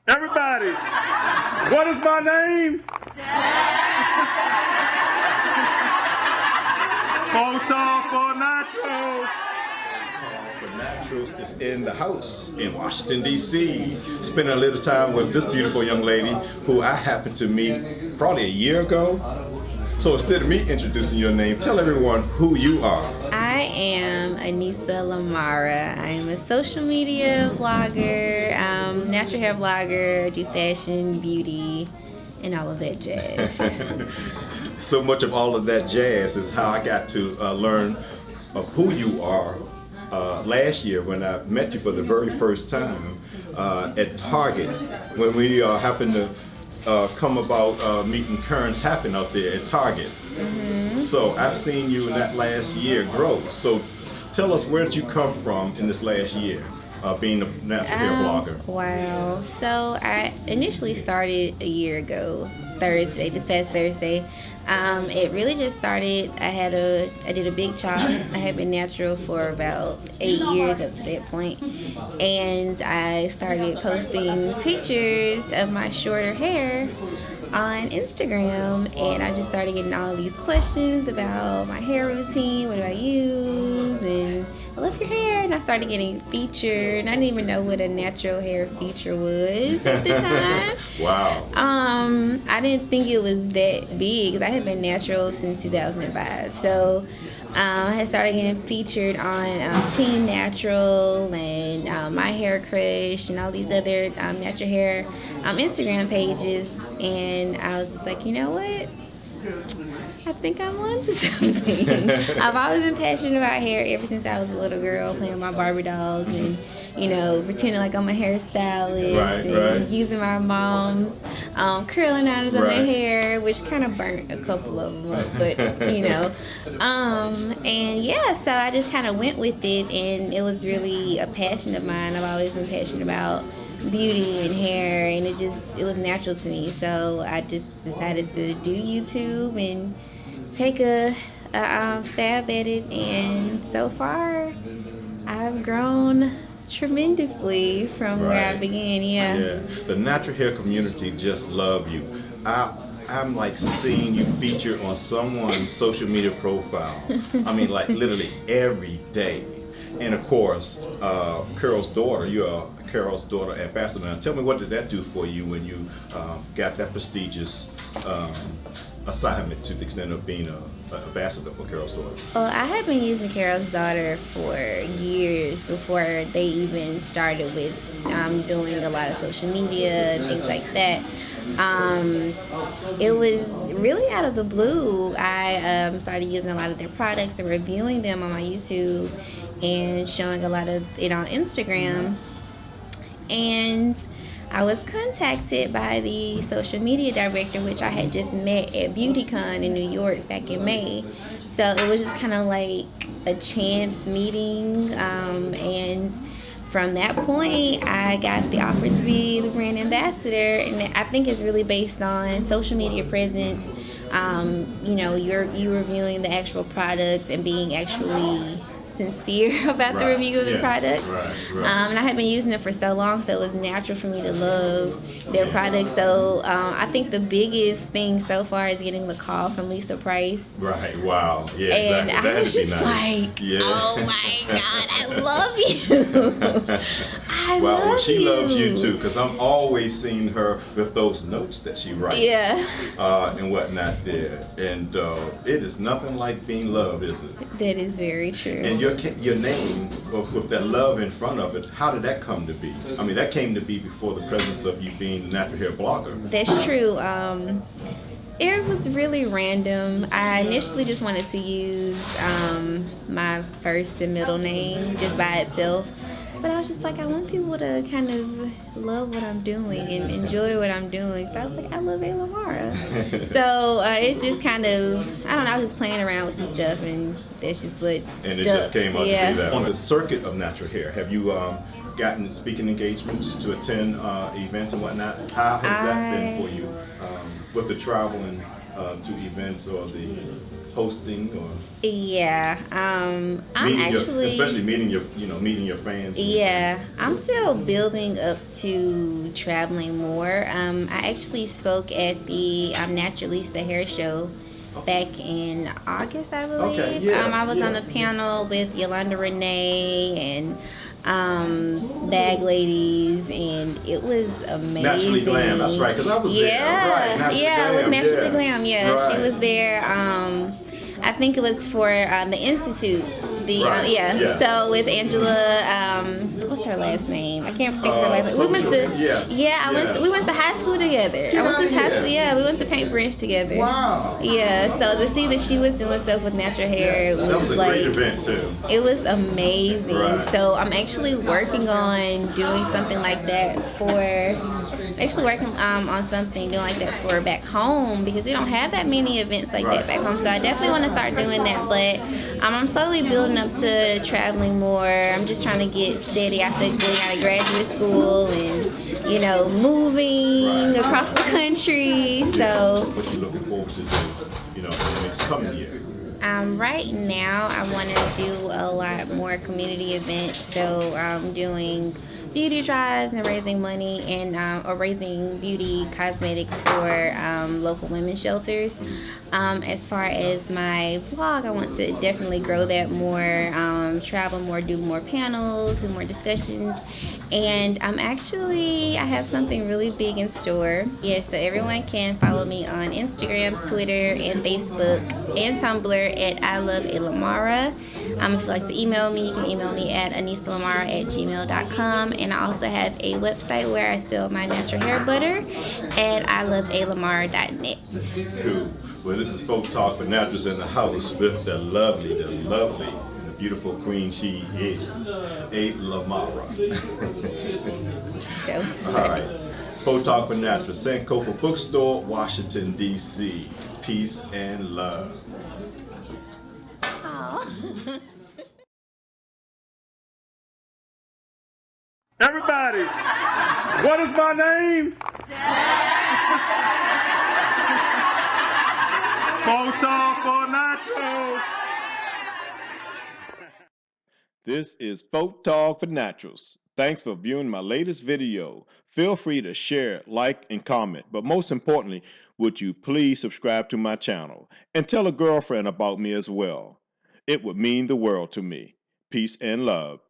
Everybody, what is my name? Photo for Naturals. For Naturals is in the house in Washington, D.C. Spending a little time with this beautiful young lady who I happened to meet probably a year ago. So instead of me introducing your name, tell everyone who you are. I am Annisa LiMara. I am a social media vlogger, natural hair vlogger, do fashion, beauty, and all of that jazz. So much of all of that jazz is how I got to learn of who you are last year when I met you for the very first time at Target when we happened to come about meeting Karen Tappan out there at Target. So I've seen you in that last year grow. So tell us, where did you come from in this last year being a natural hair blogger? Wow. So I initially started a year ago, this past Thursday. It really just started, I did a big chop. I had been natural for about 8 years up to that point. And I started posting pictures of my shorter hair on Instagram, and I just started getting all of these questions about my hair routine, what do I use, and I love your hair, and I started getting featured, and I didn't even know what a natural hair feature was at the time. Wow. I didn't think it was that big, because I had been natural since 2005, so I had started getting featured on Team Natural and My Hair Crush and all these other natural hair Instagram pages, and I was just like, you know what? I think I'm onto something. I've always been passionate about hair ever since I was a little girl, playing with my Barbie dolls and, you know, pretending like I'm a hairstylist and using my mom's curling irons on their hair, which kind of burnt a couple of them up, but, you know. And yeah, so I just kind of went with it, and it was really a passion of mine. I've always been passionate about beauty and hair, and it was natural to me, so I just decided to do YouTube and take a stab at it, and so far I've grown tremendously from where I began. Yeah, the natural hair community just love you. I'm like seeing you featured on someone's social media profile. I mean, like literally every day. And of course, Carol's daughter, you are Carol's daughter ambassador. Now tell me, what did that do for you when you got that prestigious assignment to the extent of being an ambassador for Carol's daughter? Well, I had been using Carol's daughter for years before they even started with doing a lot of social media and things like that. It was really out of the blue. I started using a lot of their products and reviewing them on my YouTube and showing a lot of it on Instagram. And I was contacted by the social media director, which I had just met at BeautyCon in New York back in May. So it was just kind of like a chance meeting, and from that point, I got the offer to be the brand ambassador, and I think it's really based on social media presence. You know, you reviewing the actual product and being actually sincere about the review of the product. And I had been using it for so long, so it was natural for me to love their product. So I think the biggest thing so far is getting the call from Lisa Price. Wow. Yeah, and exactly. I was just like, oh my God, I love you. I love she you. loves you too, because I'm always seeing her with those notes that she writes and whatnot there. And it is nothing like being loved, is it? That is very true. And your name with that love in front of it, how did that come to be? I mean, that came to be before the presence of you being the natural hair blogger. That's true. It was really random. I initially just wanted to use my first and middle name just by itself. But I was just like, I want people to kind of love what I'm doing and enjoy what I'm doing. So I was like, I love LiMara. So it's just kind of, I don't know, I was just playing around with some stuff, and that's just what and stuck. It just came out to be that. On the circuit of natural hair, have you gotten speaking engagements to attend events and whatnot? How has that been for you with the travel and to events or the hosting or Yeah, I'm actually, especially meeting your fans? Yeah, I'm still building up to traveling more. I actually spoke at the Naturalista Hair Show back in August, I believe. Okay, yeah, I was on yeah. the panel with Yolanda Renee and Bag Ladies, and it was amazing. Naturally Glam, that's right, because I was there. Right, Naturally yeah, Glam, with Naturally yeah. Glam. Yeah, Right. she was there. I think it was for the Institute. Right, yeah. So with Angela, what's her last name? I can't think of her last name. We went to yes, we went to high school together. Get I went out to of high here. school. Yeah, we went to Paint Branch together. Wow. Yeah, so to see that she was doing stuff with natural hair Yes, that was a like great event too. it was amazing. Right. So I'm actually working on doing something like that for back home, because we don't have that many events like that back home. So I definitely want to start doing that. But I'm slowly building up to traveling more. I'm just trying to get steady after getting out of graduate school and, you know, moving across the country. So what you looking forward to do, in the next coming year? Right now, I want to do a lot more community events. So I'm doing beauty drives and raising money and or raising beauty cosmetics for local women's shelters. As far as my vlog, I want to definitely grow that more, travel more, do more panels, do more discussions. And I have something really big in store. Yeah, so everyone can follow me on Instagram, Twitter, and Facebook, and Tumblr at I Love LiMara. If you'd like to email me, you can email me at anisalimara@gmail.com. And I also have a website where I sell my natural hair butter at ilovealimara.net. Cool. Well, this is Folk Talk for Naturals in the house with the lovely, and the beautiful queen she is, I LiMara. All right. Folk Talk for Naturals, Sankofa Bookstore, Washington, D.C. Peace and love. Everybody, what is my name? Photo for Nachos. This is Folk Talk for Naturals. Thanks for viewing my latest video. Feel free to share, like, and comment. But most importantly, would you please subscribe to my channel and tell a girlfriend about me as well? It would mean the world to me. Peace and love.